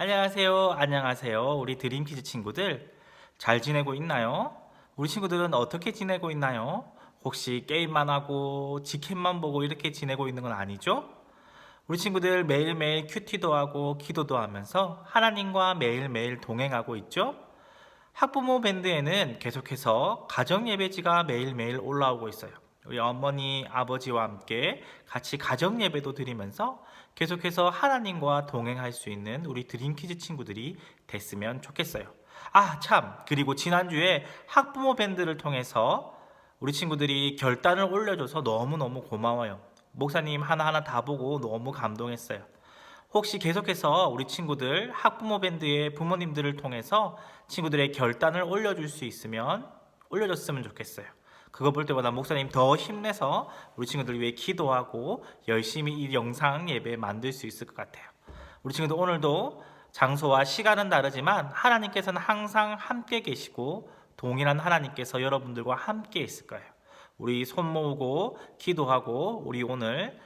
안녕하세요. 안녕하세요. 우리 드림키즈 친구들 잘 지내고 있나요? 우리 친구들은 어떻게 지내고 있나요? 혹시 게임만 하고 직캠만 보고 이렇게 지내고 있는 건 아니죠? 우리 친구들 매일매일 큐티도 하고 기도도 하면서 하나님과 매일매일 동행하고 있죠? 학부모 밴드에는 계속해서 가정 예배지가 매일매일 올라오고 있어요. 우리 어머니, 아버지와 함께 같이 가정 예배도 드리면서 계속해서 하나님과 동행할 수 있는 우리 드림키즈 친구들이 됐으면 좋겠어요. 참! 그리고 지난주에 학부모 밴드를 통해서 우리 친구들이 결단을 올려줘서 너무너무 고마워요. 목사님 하나하나 다 보고 너무 감동했어요. 혹시 계속해서 우리 친구들 학부모 밴드의 부모님들을 통해서 친구들의 결단을 올려줄 수 있으면 올려줬으면 좋겠어요. 그거 볼 때마다 목사님 더 힘내서 우리 친구들 위해 기도하고 열심히 이 영상 예배 만들 수 있을 것 같아요. 우리 친구들 오늘도 장소와 시간은 다르지만 하나님께서는 항상 함께 계시고 동일한 하나님께서 여러분들과 함께 있을 거예요. 우리 손 모으고 기도하고 우리 오늘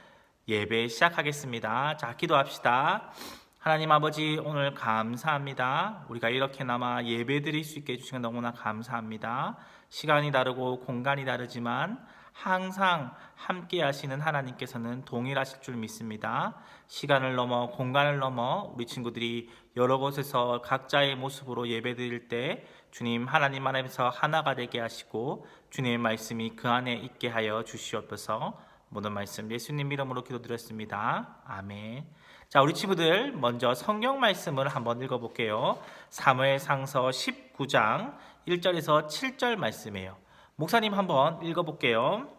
예배 시작하겠습니다. 자, 기도합시다. 하나님 아버지, 오늘 감사합니다. 우리가 이렇게나마 예배 드릴 수 있게 해주시면 너무나 감사합니다. 시간이 다르고 공간이 다르지만 항상 함께 하시는 하나님께서는 동일하실 줄 믿습니다. 시간을 넘어 공간을 넘어 우리 친구들이 여러 곳에서 각자의 모습으로 예배 드릴 때 주님 하나님 안에서 하나가 되게 하시고 주님의 말씀이 그 안에 있게 하여 주시옵소서. 모든 말씀 예수님 이름으로 기도드렸습니다. 아멘. 자, 우리 친구들 먼저 성경 말씀을 한번 읽어볼게요. 사무엘상서 19장 1절에서 7절 말씀이에요. 목사님 한번 읽어볼게요.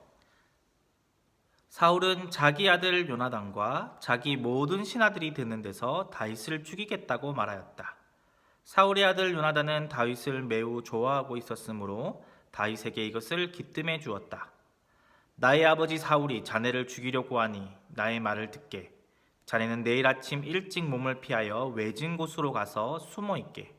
사울은 자기 아들 요나단과 자기 모든 신하들이 듣는 데서 다윗을 죽이겠다고 말하였다. 사울의 아들 요나단은 다윗을 매우 좋아하고 있었으므로 다윗에게 이것을 기뜸해 주었다. 나의 아버지 사울이 자네를 죽이려고 하니 나의 말을 듣게. 자네는 내일 아침 일찍 몸을 피하여 외진 곳으로 가서 숨어 있게.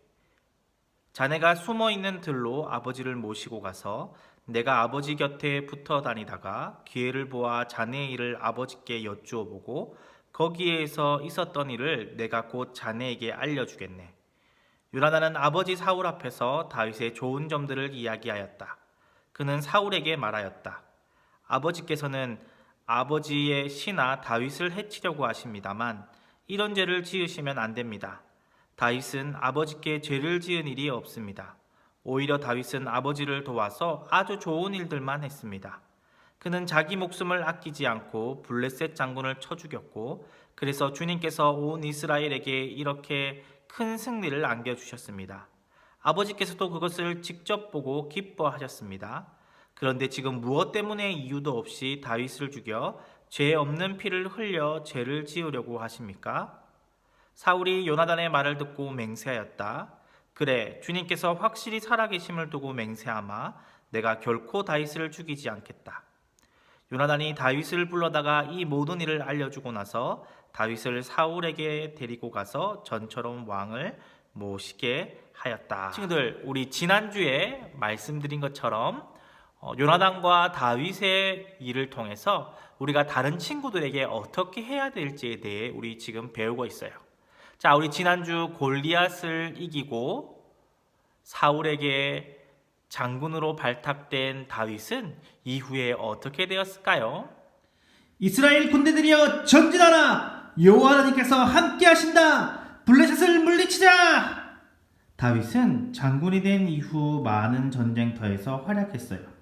자네가 숨어 있는 들로 아버지를 모시고 가서 내가 아버지 곁에 붙어 다니다가 기회를 보아 자네의 일을 아버지께 여쭈어 보고 거기에서 있었던 일을 내가 곧 자네에게 알려주겠네. 요나단은 아버지 사울 앞에서 다윗의 좋은 점들을 이야기하였다. 그는 사울에게 말하였다. 아버지께서는 아버지의 신하 다윗을 해치려고 하십니다만 이런 죄를 지으시면 안 됩니다. 다윗은 아버지께 죄를 지은 일이 없습니다. 오히려 다윗은 아버지를 도와서 아주 좋은 일들만 했습니다. 그는 자기 목숨을 아끼지 않고 블레셋 장군을 쳐 죽였고 그래서 주님께서 온 이스라엘에게 이렇게 큰 승리를 안겨주셨습니다. 아버지께서도 그것을 직접 보고 기뻐하셨습니다. 그런데 지금 무엇 때문에 이유도 없이 다윗을 죽여 죄 없는 피를 흘려 죄를 지으려고 하십니까? 사울이 요나단의 말을 듣고 맹세하였다. 그래, 주님께서 확실히 살아계심을 두고 맹세하마 내가 결코 다윗을 죽이지 않겠다. 요나단이 다윗을 불러다가 이 모든 일을 알려주고 나서 다윗을 사울에게 데리고 가서 전처럼 왕을 모시게 하였다. 친구들, 우리 지난주에 말씀드린 것처럼 요나단과 다윗의 일을 통해서 우리가 다른 친구들에게 어떻게 해야 될지에 대해 우리 지금 배우고 있어요. 자, 우리 지난주 골리앗을 이기고 사울에게 장군으로 발탁된 다윗은 이후에 어떻게 되었을까요? 이스라엘 군대들이여 전진하라! 여호와 하나님께서 함께 하신다! 블레셋을 물리치자! 다윗은 장군이 된 이후 많은 전쟁터에서 활약했어요.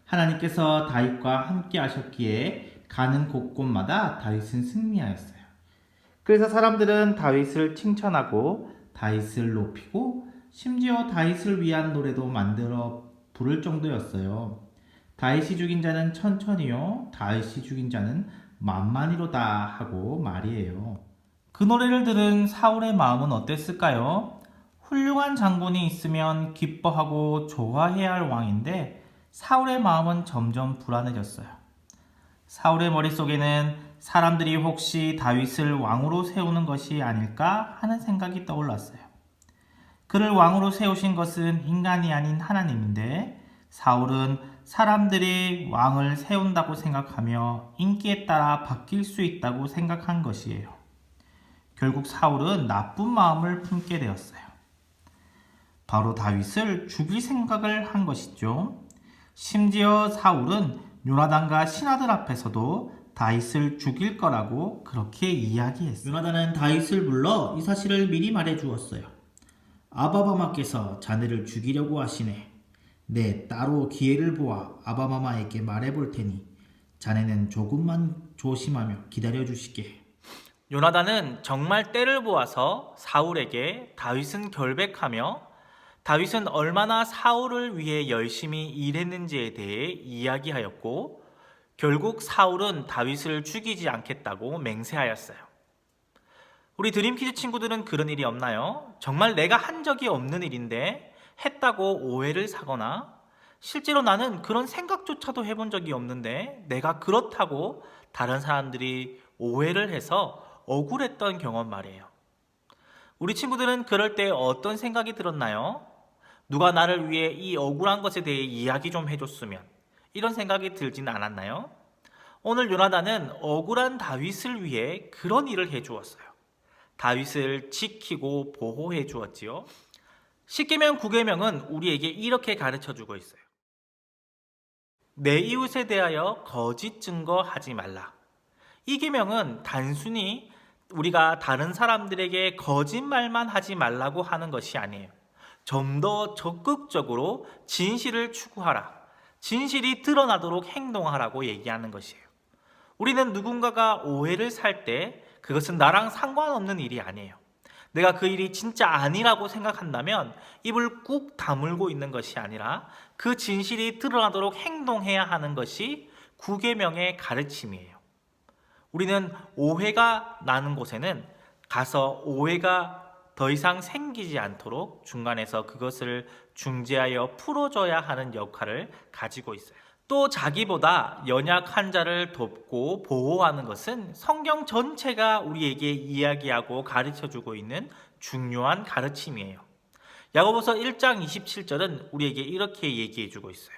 하나님께서 다윗과 함께 하셨기에 가는 곳곳마다 다윗은 승리하였어요. 그래서 사람들은 다윗을 칭찬하고 다윗을 높이고 심지어 다윗을 위한 노래도 만들어 부를 정도였어요. 다윗이 죽인 자는 천천히요, 다윗이 죽인 자는 만만히로다 하고 말이에요. 그 노래를 들은 사울의 마음은 어땠을까요? 훌륭한 장군이 있으면 기뻐하고 좋아해야 할 왕인데 사울의 마음은 점점 불안해졌어요. 사울의 머릿속에는 사람들이 혹시 다윗을 왕으로 세우는 것이 아닐까 하는 생각이 떠올랐어요. 그를 왕으로 세우신 것은 인간이 아닌 하나님인데 사울은 사람들이 왕을 세운다고 생각하며 인기에 따라 바뀔 수 있다고 생각한 것이에요. 결국 사울은 나쁜 마음을 품게 되었어요. 바로 다윗을 죽일 생각을 한 것이죠. 심지어 사울은 요나단과 신하들 앞에서도 다윗을 죽일 거라고 그렇게 이야기했어요. 요나단은 다윗을 불러 이 사실을 미리 말해 주었어요. 아바마마께서 자네를 죽이려고 하시네. 네, 따로 기회를 보아 아바마마에게 말해 볼 테니 자네는 조금만 조심하며 기다려 주시게. 요나단은 정말 때를 보아서 사울에게 다윗은 결백하며 다윗은 얼마나 사울을 위해 열심히 일했는지에 대해 이야기하였고 결국 사울은 다윗을 죽이지 않겠다고 맹세하였어요. 우리 드림키즈 친구들은 그런 일이 없나요? 정말 내가 한 적이 없는 일인데 했다고 오해를 사거나 실제로 나는 그런 생각조차도 해본 적이 없는데 내가 그렇다고 다른 사람들이 오해를 해서 억울했던 경험 말이에요. 우리 친구들은 그럴 때 어떤 생각이 들었나요? 누가 나를 위해 이 억울한 것에 대해 이야기 좀 해줬으면 이런 생각이 들진 않았나요? 오늘 요나단은 억울한 다윗을 위해 그런 일을 해주었어요. 다윗을 지키고 보호해 주었지요. 10계명 9계명은 우리에게 이렇게 가르쳐주고 있어요. 내 이웃에 대하여 거짓 증거하지 말라. 이 계명은 단순히 우리가 다른 사람들에게 거짓말만 하지 말라고 하는 것이 아니에요. 좀 더 적극적으로 진실을 추구하라. 진실이 드러나도록 행동하라고 얘기하는 것이에요. 우리는 누군가가 오해를 살 때 그것은 나랑 상관없는 일이 아니에요. 내가 그 일이 진짜 아니라고 생각한다면 입을 꾹 다물고 있는 것이 아니라 그 진실이 드러나도록 행동해야 하는 것이 9계명의 가르침이에요. 우리는 오해가 나는 곳에는 가서 오해가 더 이상 생기지 않도록 중간에서 그것을 중재하여 풀어줘야 하는 역할을 가지고 있어요. 또 자기보다 연약한 자를 돕고 보호하는 것은 성경 전체가 우리에게 이야기하고 가르쳐주고 있는 중요한 가르침이에요. 야고보서 1장 27절은 우리에게 이렇게 얘기해주고 있어요.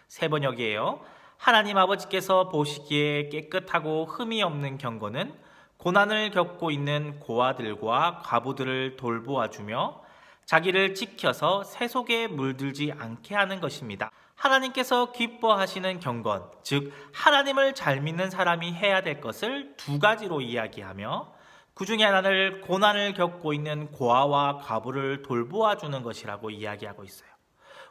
세 번역이에요. 하나님 아버지께서 보시기에 깨끗하고 흠이 없는 경건은 고난을 겪고 있는 고아들과 과부들을 돌보아주며 자기를 지켜서 새 속에 물들지 않게 하는 것입니다. 하나님께서 기뻐하시는 경건, 즉 하나님을 잘 믿는 사람이 해야 될 것을 두 가지로 이야기하며 그 중에 하나를 고난을 겪고 있는 고아와 과부를 돌보아주는 것이라고 이야기하고 있어요.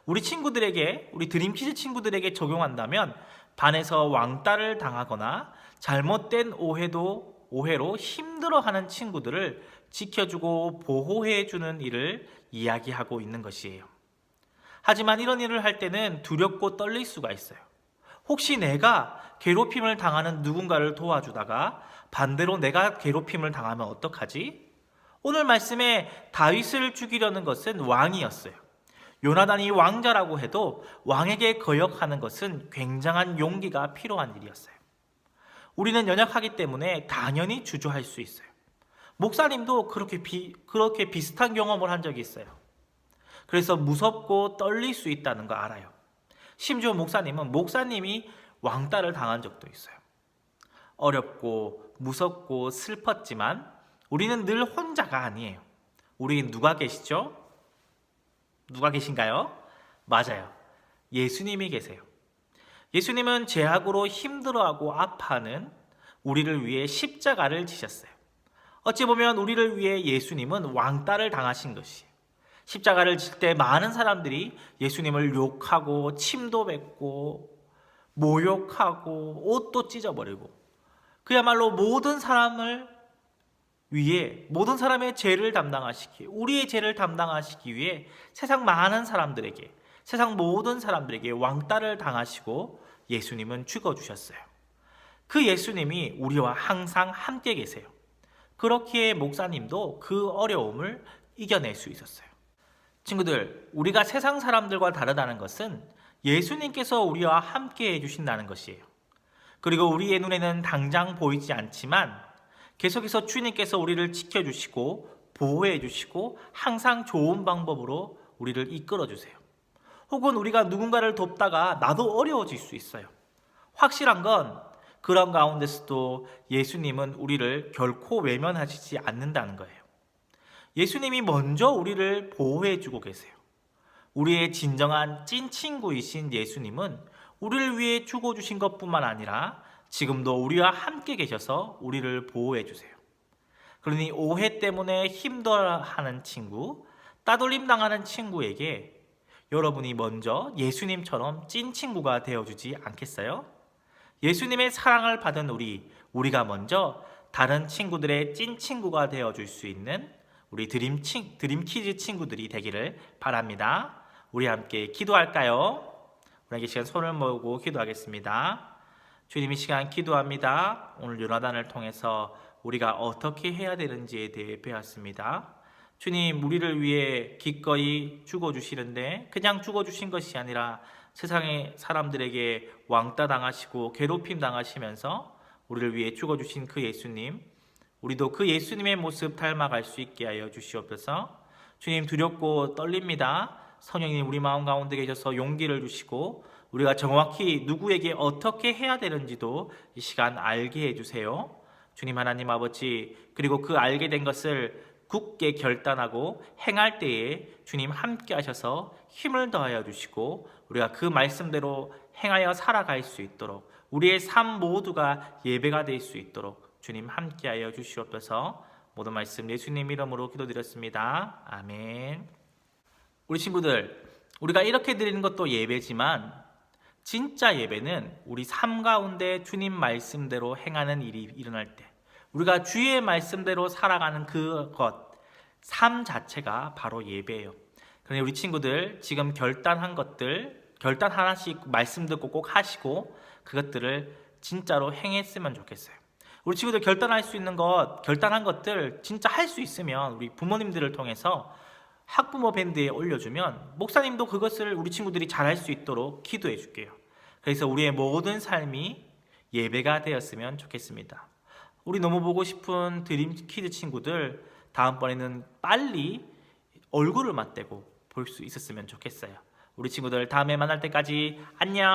우리 친구들에게, 우리 드림키즈 친구들에게 적용한다면 반에서 왕따를 당하거나 잘못된 오해로 힘들어하는 친구들을 지켜주고 보호해주는 일을 이야기하고 있는 것이에요. 하지만 이런 일을 할 때는 두렵고 떨릴 수가 있어요. 혹시 내가 괴롭힘을 당하는 누군가를 도와주다가 반대로 내가 괴롭힘을 당하면 어떡하지? 오늘 말씀에 다윗을 죽이려는 것은 왕이었어요. 요나단이 왕자라고 해도 왕에게 거역하는 것은 굉장한 용기가 필요한 일이었어요. 우리는 연약하기 때문에 당연히 주저할 수 있어요. 목사님도 그렇게 비슷한 경험을 한 적이 있어요. 그래서 무섭고 떨릴 수 있다는 거 알아요. 심지어 목사님이 왕따를 당한 적도 있어요. 어렵고 무섭고 슬펐지만 우리는 늘 혼자가 아니에요. 우리 누가 계시죠? 누가 계신가요? 맞아요. 예수님이 계세요. 예수님은 죄악으로 힘들어하고 아파하는 우리를 위해 십자가를 지셨어요. 어찌 보면 우리를 위해 예수님은 왕따를 당하신 것이에요. 십자가를 질 때 많은 사람들이 예수님을 욕하고 침도 뱉고 모욕하고 옷도 찢어버리고 그야말로 모든 사람을 위해 모든 사람의 죄를 담당하시기 우리의 죄를 담당하시기 위해 세상 모든 사람들에게 왕따를 당하시고 예수님은 죽어주셨어요. 그 예수님이 우리와 항상 함께 계세요. 그렇기에 목사님도 그 어려움을 이겨낼 수 있었어요. 친구들, 우리가 세상 사람들과 다르다는 것은 예수님께서 우리와 함께 해주신다는 것이에요. 그리고 우리의 눈에는 당장 보이지 않지만 계속해서 주님께서 우리를 지켜주시고 보호해주시고 항상 좋은 방법으로 우리를 이끌어주세요. 혹은 우리가 누군가를 돕다가 나도 어려워질 수 있어요. 확실한 건 그런 가운데서도 예수님은 우리를 결코 외면하시지 않는다는 거예요. 예수님이 먼저 우리를 보호해 주고 계세요. 우리의 진정한 찐 친구이신 예수님은 우리를 위해 죽어주신 것뿐만 아니라 지금도 우리와 함께 계셔서 우리를 보호해 주세요. 그러니 오해 때문에 힘들어하는 친구, 따돌림 당하는 친구에게 여러분이 먼저 예수님처럼 찐 친구가 되어주지 않겠어요? 예수님의 사랑을 받은 우리가 먼저 다른 친구들의 찐 친구가 되어줄 수 있는 우리 드림키즈 친구들이 되기를 바랍니다. 우리 함께 기도할까요? 우리 이 시간 손을 모으고 기도하겠습니다. 주님, 이 시간 기도합니다. 오늘 요나단을 통해서 우리가 어떻게 해야 되는지에 대해 배웠습니다. 주님, 우리를 위해 기꺼이 죽어주시는데 그냥 죽어주신 것이 아니라 세상의 사람들에게 왕따 당하시고 괴롭힘 당하시면서 우리를 위해 죽어주신 그 예수님, 우리도 그 예수님의 모습 닮아갈 수 있게 하여 주시옵소서. 주님, 두렵고 떨립니다. 성령님 우리 마음 가운데 계셔서 용기를 주시고 우리가 정확히 누구에게 어떻게 해야 되는지도 이 시간 알게 해주세요. 주님 하나님 아버지, 그리고 그 알게 된 것을 굳게 결단하고 행할 때에 주님 함께 하셔서 힘을 더하여 주시고 우리가 그 말씀대로 행하여 살아갈 수 있도록 우리의 삶 모두가 예배가 될 수 있도록 주님 함께하여 주시옵소서. 모든 말씀 예수님 이름으로 기도드렸습니다. 아멘. 우리 친구들, 우리가 이렇게 드리는 것도 예배지만 진짜 예배는 우리 삶 가운데 주님 말씀대로 행하는 일이 일어날 때 우리가 주의 말씀대로 살아가는 그것, 삶 자체가 바로 예배예요. 그러니 우리 친구들 지금 결단 하나씩 말씀 듣고 꼭 하시고 그것들을 진짜로 행했으면 좋겠어요. 우리 친구들 결단한 것들 진짜 할 수 있으면 우리 부모님들을 통해서 학부모 밴드에 올려주면 목사님도 그것을 우리 친구들이 잘할 수 있도록 기도해 줄게요. 그래서 우리의 모든 삶이 예배가 되었으면 좋겠습니다. 우리 너무 보고 싶은 드림키즈 친구들 다음번에는 빨리 얼굴을 맞대고 볼 수 있었으면 좋겠어요. 우리 친구들 다음에 만날 때까지 안녕.